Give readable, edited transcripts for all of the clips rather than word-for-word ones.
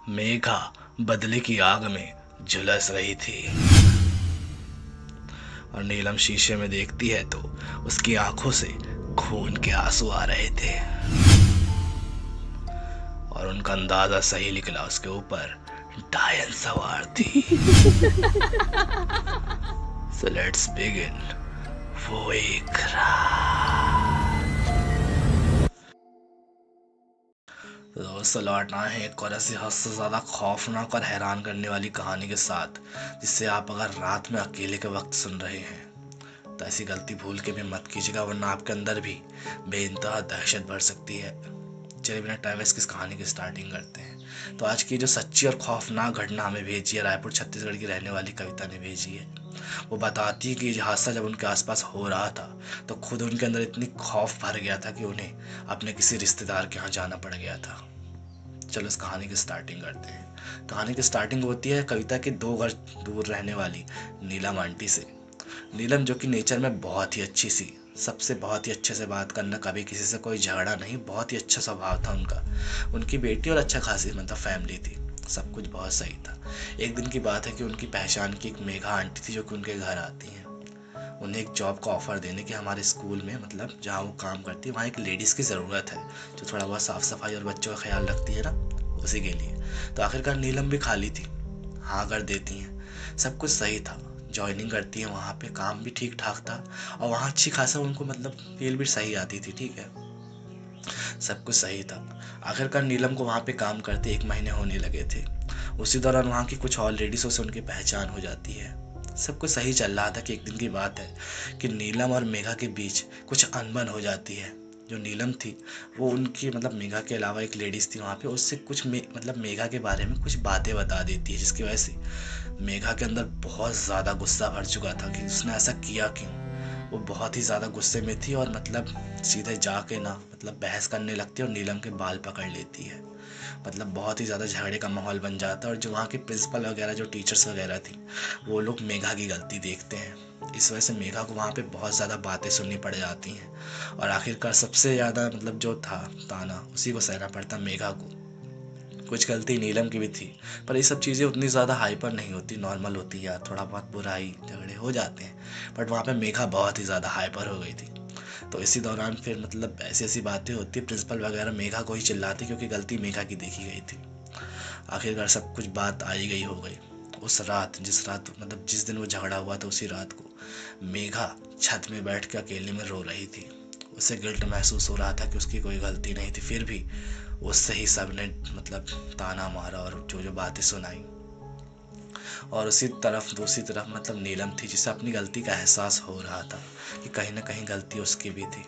मेघा बदले की आग में झुलस रही थी और नीलम शीशे में देखती है तो उसकी आंखों से खून के आंसू आ रहे थे और उनका अंदाजा सही निकला, उसके ऊपर डायन सवार थी। So let's begin. वो एक दोस्तों लौटना है एक और ऐसी हद से ज़्यादा खौफनाक और हैरान करने वाली कहानी के साथ, जिससे आप अगर रात में अकेले के वक्त सुन रहे हैं तो ऐसी गलती भूल के भी मत कीजिएगा, वरना आपके अंदर भी बेइंतहा दहशत भर सकती है। चलिए बिना टाइम वेस्ट किस कहानी की स्टार्टिंग करते हैं। तो आज की जो सच्ची और खौफनाक घटना हमें भेजी है, रायपुर छत्तीसगढ़ की रहने वाली कविता ने भेजी है। वो बताती है कि ये हादसा जब उनके आसपास हो रहा था तो खुद उनके अंदर इतनी खौफ भर गया था कि उन्हें अपने किसी रिश्तेदार के यहाँ जाना पड़ गया था। चलो इस कहानी की स्टार्टिंग करते हैं। कहानी की स्टार्टिंग होती है कविता के 2 घर दूर रहने वाली नीलम आंटी से। नीलम जो कि नेचर में बहुत ही अच्छी सी, सबसे बहुत ही अच्छे से बात करना, कभी किसी से कोई झगड़ा नहीं, बहुत ही अच्छा स्वभाव था उनका। उनकी बेटी और अच्छा खासी मतलब फैमिली थी, सब कुछ बहुत सही था। एक दिन की बात है कि उनकी पहचान की एक मेघा आंटी थी जो कि उनके घर आती हैं। उन्हें एक जॉब का ऑफर देने की हमारे स्कूल में, मतलब जहाँ वो काम करती है वहाँ एक लेडीज़ की ज़रूरत है जो थोड़ा बहुत साफ़ सफाई और बच्चों का ख्याल रखती है ना, उसी के लिए। तो आखिरकार नीलम भी खाली थी, हाँ कर देती हैं। सब कुछ सही था, ज्वाइनिंग करती है वहाँ पे, काम भी ठीक ठाक था और वहाँ अच्छी खासा उनको मतलब फील भी सही आती थी, ठीक है, सब कुछ सही था। आखिरकार नीलम को वहाँ पे काम करते 1 महीने होने लगे थे। उसी दौरान वहाँ की कुछ और लेडीज़ों से उनकी पहचान हो जाती है। सब कुछ सही चल रहा था कि एक दिन की बात है कि नीलम और मेघा के बीच कुछ अनबन हो जाती है। जो नीलम थी वो उनकी मतलब मेघा के अलावा एक लेडीज़ थी वहाँ पे, उससे कुछ मतलब मेघा के बारे में कुछ बातें बता देती है, जिसकी वजह से मेघा के अंदर बहुत ज़्यादा गुस्सा भर चुका था कि उसने ऐसा किया क्यों। वो बहुत ही ज़्यादा गुस्से में थी और मतलब सीधे जाके ना मतलब बहस करने लगती है और नीलम के बाल पकड़ लेती है। मतलब बहुत ही ज़्यादा झगड़े का माहौल बन जाता है और जो वहाँ के प्रिंसिपल वगैरह, जो टीचर्स वगैरह थी, वो लोग मेघा की गलती देखते हैं। इस वजह से मेघा को वहाँ पे बहुत ज़्यादा बातें सुननी पड़ जाती हैं और आखिरकार सबसे ज़्यादा मतलब जो था ताना उसी को सहना पड़ता मेघा को। कुछ गलती नीलम की भी थी, पर ये सब चीज़ें उतनी ज़्यादा हाइपर नहीं होती, नॉर्मल होती है, थोड़ा बहुत बुराई झगड़े हो जाते हैं। बट वहाँ पे मेघा बहुत ही ज़्यादा हाइपर हो गई थी। तो इसी दौरान फिर मतलब ऐसी ऐसी बातें होती, प्रिंसिपल वगैरह मेघा को ही चिल्लाते क्योंकि गलती मेघा की देखी गई थी। आखिरकार सब कुछ बात आई गई हो गई। उस रात, जिस रात मतलब जिस दिन वो झगड़ा हुआ था, उसी रात को मेघा छत में बैठ के अकेले में रो रही थी। उसे गिल्ट महसूस हो रहा था कि उसकी कोई गलती नहीं थी, फिर भी उससे ही सब ने मतलब ताना मारा और जो जो बातें सुनाई। और उसी तरफ दूसरी तरफ मतलब नीलम थी, जिसे अपनी गलती का एहसास हो रहा था कि कहीं ना कहीं गलती उसकी भी थी।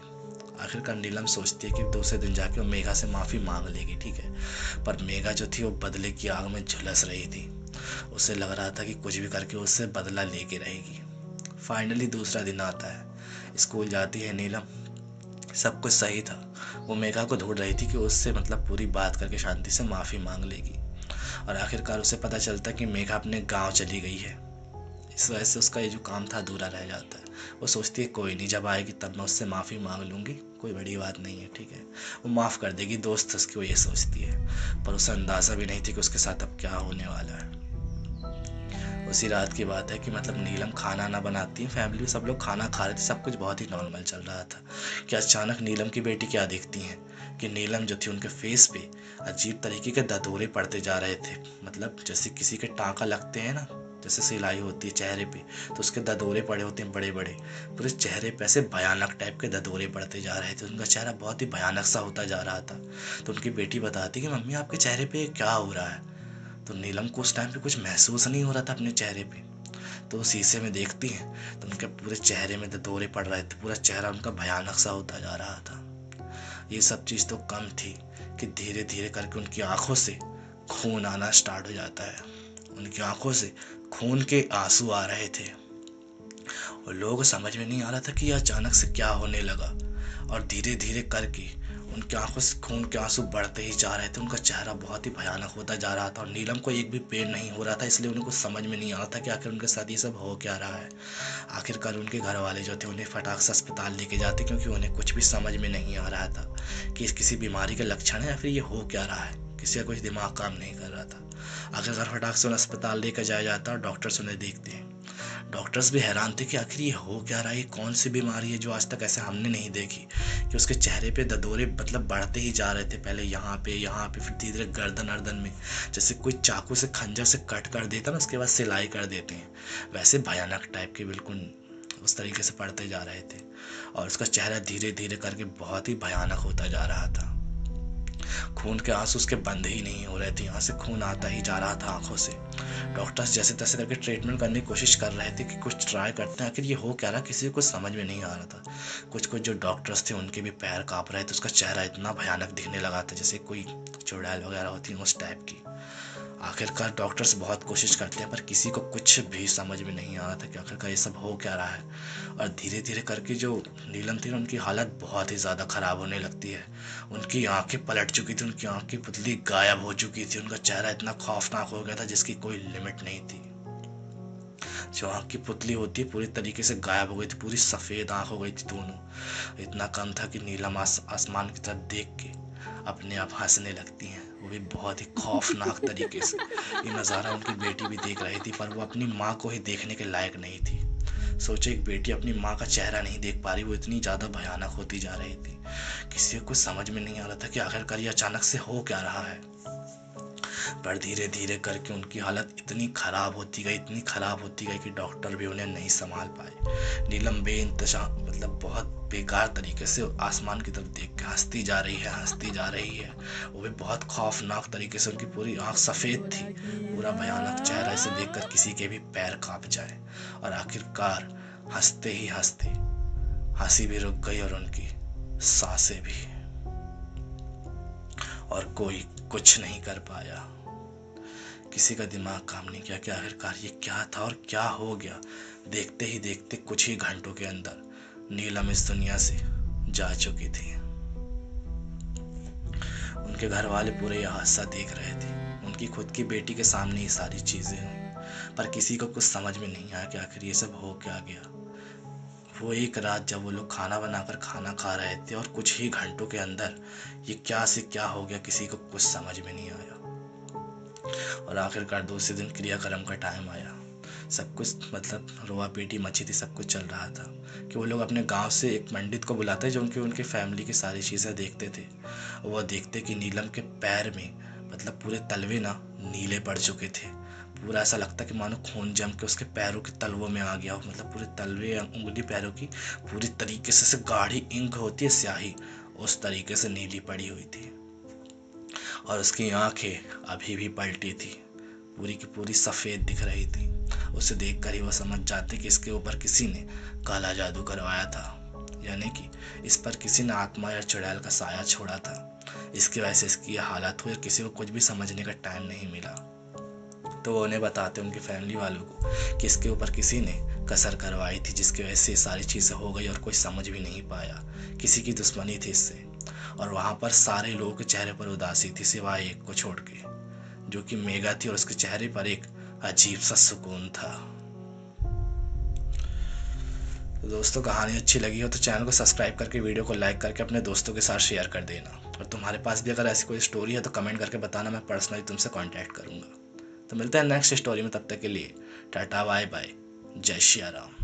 आखिरकार नीलम सोचती है कि दूसरे दिन जाके वो मेघा से माफ़ी मांग लेगी, ठीक है। पर मेघा जो थी वो बदले की आग में झुलस रही थी। उसे लग रहा था कि कुछ भी करके उससे बदला लेके रहेगी। फाइनली दूसरा दिन आता है, स्कूल जाती है नीलम, सब कुछ सही था। वो मेघा को ढूंढ रही थी कि उससे मतलब पूरी बात करके शांति से माफ़ी मांग लेगी और आखिरकार उसे पता चलता कि मेघा अपने गांव चली गई है। इस वजह से उसका ये जो काम था अधूरा रह जाता है। वो सोचती है कोई नहीं, जब आएगी तब मैं उससे माफ़ी मांग लूँगी, कोई बड़ी बात नहीं है, ठीक है, वो माफ़ कर देगी, दोस्त उसकी, वो ये सोचती है। पर उसे अंदाज़ा भी नहीं थी कि उसके साथ अब क्या होने वाला है। उसी रात की बात है कि मतलब नीलम खाना ना बनाती है, फैमिली में सब लोग खाना खा रहे थे, सब कुछ बहुत ही नॉर्मल चल रहा था कि अचानक नीलम की बेटी क्या देखती हैं कि नीलम जो थी उनके फेस पे अजीब तरीके के ददोरे पड़ते जा रहे थे। मतलब जैसे किसी के टाँका लगते हैं ना, जैसे सिलाई होती है चेहरे पे, तो उसके ददोरे पड़े होते हैं बड़े बड़े, पूरे चेहरे पे ऐसे भयानक टाइप के ददोरे पड़ते जा रहे थे। उनका चेहरा बहुत ही भयानक सा होता जा रहा था। तो उनकी बेटी बताती कि मम्मी आपके चेहरे पे क्या हो रहा है। तो नीलम को उस टाइम पे कुछ महसूस नहीं हो रहा था अपने चेहरे पे। तो वो शीशे में देखती हैं तो उनके पूरे चेहरे में दौरे पड़ रहे थे, पूरा चेहरा उनका भयानक सा होता जा रहा था। ये सब चीज़ तो कम थी कि धीरे धीरे करके उनकी आंखों से खून आना स्टार्ट हो जाता है। उनकी आंखों से खून के आंसू आ रहे थे और लोगों को समझ में नहीं आ रहा था कि अचानक से क्या होने लगा। और धीरे धीरे करके उनकी आंखों से खून के आंसू बढ़ते ही जा रहे थे, उनका चेहरा बहुत ही भयानक होता जा रहा था और नीलम को एक भी पेन नहीं हो रहा था, इसलिए उनको समझ में नहीं आ रहा था कि आखिर उनके साथ ये सब हो क्या रहा है। आखिरकार उनके घर वाले जो थे उन्हें फटाक से अस्पताल लेके जाते, क्योंकि उन्हें कुछ भी समझ में नहीं आ रहा था कि इस किसी बीमारी का लक्षण है या फिर ये हो क्या रहा है, कि किसी का कुछ दिमाग काम नहीं कर रहा था। आखिरकार फटाक से उन्हें अस्पताल लेकर जाया जाता और डॉक्टर्स उन्हें देखते हैं। डॉक्टर्स भी हैरान थे कि आखिर ये हो क्या रहा है, ये कौन सी बीमारी है जो आज तक ऐसे हमने नहीं देखी। कि उसके चेहरे पे ददोरे बढ़ते ही जा रहे थे, पहले यहाँ पे फिर धीरे धीरे गर्दन अर्दन में, जैसे कोई चाकू से खंजर से कट कर देता ना, उसके बाद सिलाई कर देते हैं, वैसे भयानक टाइप के बिल्कुल उस तरीके से पड़ते जा रहे थे। और उसका चेहरा धीरे धीरे करके बहुत ही भयानक होता जा रहा था। खून के आंसू उसके बंद ही नहीं हो रहे थे, यहाँ से खून आता ही जा रहा था आंखों से। डॉक्टर्स जैसे तैसे करके ट्रीटमेंट करने की कोशिश कर रहे थे कि कुछ ट्राई करते हैं, आखिर ये हो क्या रहा, किसी को कुछ समझ में नहीं आ रहा था। कुछ कुछ जो डॉक्टर्स थे उनके भी पैर कांप रहे थे, उसका चेहरा इतना भयानक दिखने लगा था जैसे कोई चुड़ैल वगैरह होती है उस टाइप की। आखिरकार डॉक्टर्स बहुत कोशिश करते हैं पर किसी को कुछ भी समझ में नहीं आ रहा था कि आखिरकार ये सब हो क्या रहा है। और धीरे धीरे करके जो नीलम थी उनकी हालत बहुत ही ज़्यादा ख़राब होने लगती है। उनकी आंखें पलट चुकी थी, उनकी आंखें पुतली गायब हो चुकी थी, उनका चेहरा इतना खौफनाक हो गया था जिसकी कोई लिमिट नहीं थी। जो आँख की पुतली होती है पूरी तरीके से गायब हो गई थी, पूरी सफ़ेद आँख हो गई थी दोनों। इतना कम था कि नीलम आसमान की तरफ देख के अपने आप हंसने लगती हैं, वो भी बहुत ही खौफनाक तरीके से। ये नज़ारा उनकी बेटी भी देख रही थी पर वो अपनी माँ को ही देखने के लायक नहीं थी। सोचो एक बेटी अपनी माँ का चेहरा नहीं देख पा रही, वो इतनी ज़्यादा भयानक होती जा रही थी। किसी को कुछ समझ में नहीं आ रहा था कि आखिरकार ये अचानक से हो क्या रहा है। पर धीरे धीरे करके उनकी हालत इतनी ख़राब होती गई कि डॉक्टर भी उन्हें नहीं संभाल पाए। नीलम बेइंतजाम बहुत बेकार तरीके से आसमान की तरफ देख के हंसती जा रही है। वो भी बहुत खौफनाक तरीके से, उनकी पूरी आंख सफ़ेद थी, पूरा भयानक चेहरा, इसे देखकर किसी के भी पैर कांप जाए। और आखिरकार हंसते ही हंसते हंसी भी रुक गई और उनकी सांसें भी, और कोई कुछ नहीं कर पाया। किसी का दिमाग काम नहीं किया कि आखिरकार ये क्या था और क्या हो गया। देखते ही देखते कुछ ही घंटों के अंदर नीलम इस दुनिया से जा चुकी थी। उनके घर वाले पूरे यह हादसा देख रहे थे, उनकी खुद की बेटी के सामने ये सारी चीजें हुई, पर किसी को कुछ समझ में नहीं आया कि आखिर ये सब हो क्या गया। वो एक रात जब वो लोग खाना बनाकर खाना खा रहे थे और कुछ ही घंटों के अंदर ये क्या से क्या हो गया, किसी को कुछ समझ में नहीं आया। और आखिरकार दूसरे दिन क्रियाक्रम का टाइम आया। सब कुछ रोआ पीटी मची थी, सब कुछ चल रहा था कि वो लोग अपने गांव से एक पंडित को बुलाते जो उनकी फैमिली की सारी चीज़ें देखते थे। वो देखते कि नीलम के पैर में पूरे तलवे ना नीले पड़ चुके थे। पूरा ऐसा लगता कि मानो खून जम के उसके पैरों के तलवों में आ गया हो, पूरे तलवे उंगली पैरों की पूरी तरीके से गाढ़ी इंक होती है स्याही, उस तरीके से नीली पड़ी हुई थी। और उसकी आंखें अभी भी पलटी थी, पूरी की पूरी सफ़ेद दिख रही थी। उसे देखकर ही वो समझ जाते कि इसके ऊपर किसी ने काला जादू करवाया था, यानी कि इस पर किसी ने आत्मा या चुड़ैल का साया छोड़ा था। इसकी वजह से इसकी यह हालत हुई, किसी को कुछ भी समझने का टाइम नहीं मिला। तो वो उन्हें बताते उनकी फैमिली वालों को कि इसके ऊपर किसी ने कसर करवाई थी, जिसकी वजह से सारी चीज़ें हो गई और कोई समझ भी नहीं पाया। किसी की दुश्मनी थी इससे। और वहाँ पर सारे लोगों के चेहरे पर उदासी थी सिवाय एक को छोड़ के, जो कि मेघा थी, और उसके चेहरे पर एक अजीब सा सुकून था। तो दोस्तों कहानी अच्छी लगी हो तो चैनल को सब्सक्राइब करके वीडियो को लाइक करके अपने दोस्तों के साथ शेयर कर देना। और तुम्हारे पास भी अगर ऐसी कोई स्टोरी है तो कमेंट करके बताना, मैं पर्सनली तुमसे कांटेक्ट करूंगा। तो मिलते हैं नेक्स्ट स्टोरी में, तब तक के लिए टाटा बाय बाय, जय श्री राम।